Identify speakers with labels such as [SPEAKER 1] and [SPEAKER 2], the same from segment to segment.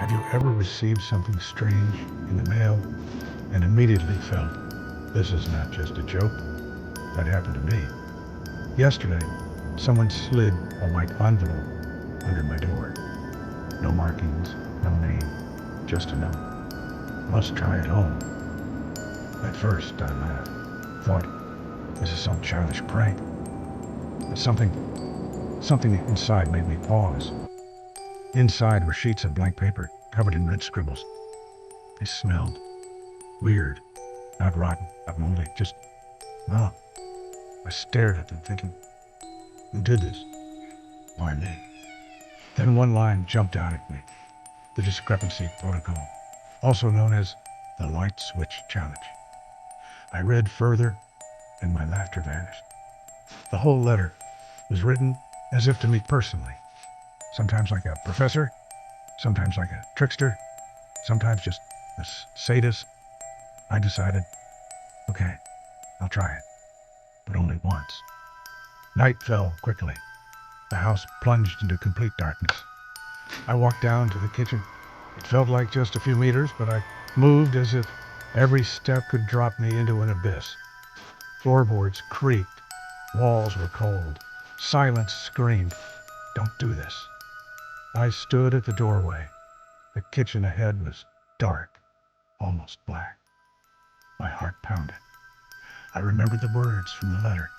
[SPEAKER 1] Have you ever received something strange in the mail and immediately felt, this is not just a joke? That happened to me. Yesterday, someone slid a white envelope under my door. No markings, no name, just a note. Must try it home. At first, I laughed. Thought, this is some childish prank. But something inside made me pause. Inside were sheets of blank paper covered in red scribbles. They smelled weird, not rotten, not moldy, just, well, I stared at them thinking, who did this? Why me? Then one line jumped out at me. The discrepancy protocol, also known as the light switch challenge. I read further and my laughter vanished. The whole letter was written as if to me personally. Sometimes like a professor, sometimes like a trickster, sometimes just a sadist. I decided, okay, I'll try it, but only once. Night fell quickly. The house plunged into complete darkness. I walked down to the kitchen. It felt like just a few meters, but I moved as if every step could drop me into an abyss. Floorboards creaked. Walls were cold. Silence screamed, don't do this. I stood at the doorway. The kitchen ahead was dark, almost black. My heart pounded. I remembered the words from the letter.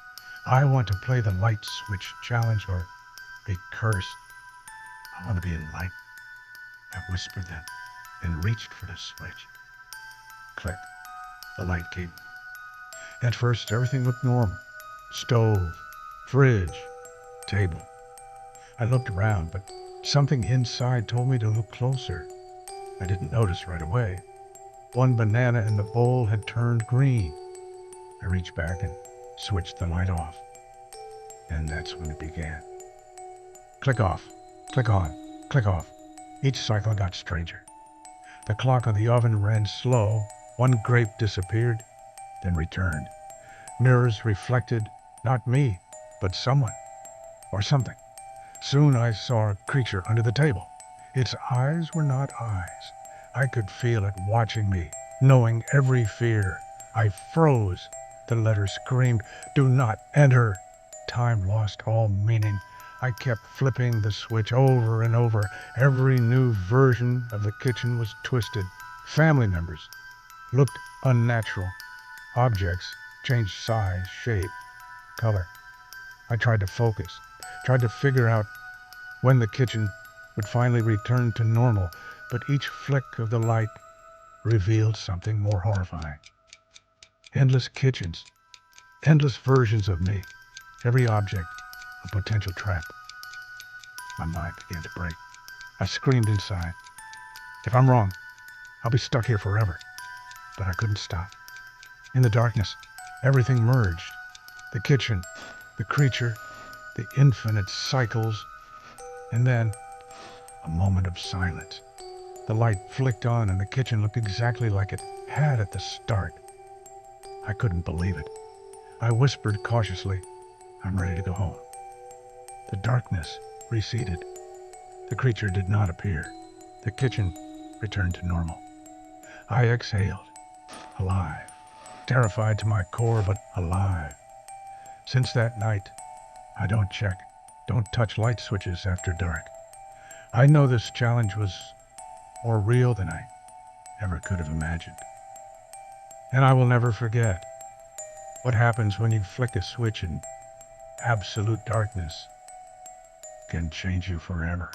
[SPEAKER 1] I want to play the light switch challenge or be cursed. I want to be in light. I whispered them and reached for the switch. Click. The light came. At first, everything looked normal. Stove, fridge, table. I looked around, but something inside told me to look closer. I didn't notice right away. One banana in the bowl had turned green. I reached back and switched the light off. And that's when it began. Click off, click on, click off. Each cycle got stranger. The clock on the oven ran slow. One grape disappeared, then returned. Mirrors reflected not me, but someone or something. Soon I saw a creature under the table. Its eyes were not eyes. I could feel it watching me, knowing every fear. I froze. The letter screamed, do not enter. Time lost all meaning. I kept flipping the switch over and over. Every new version of the kitchen was twisted. Family members looked unnatural. Objects changed size, shape, color. I tried to focus, tried to figure out when the kitchen would finally return to normal, but each flick of the light revealed something more horrifying. Endless kitchens, endless versions of me, every object a potential trap. My mind began to break. I screamed inside. If I'm wrong, I'll be stuck here forever. But I couldn't stop. In the darkness, everything merged. The kitchen, the creature, the infinite cycles, and then a moment of silence. The light flicked on and the kitchen looked exactly like it had at the start. I couldn't believe it. I whispered cautiously, I'm ready to go home. The darkness receded. The creature did not appear. The kitchen returned to normal. I exhaled, alive, terrified to my core, but alive. Since that night, I don't touch light switches after dark. I know this challenge was more real than I ever could have imagined. And I will never forget what happens when you flick a switch and absolute darkness can change you forever.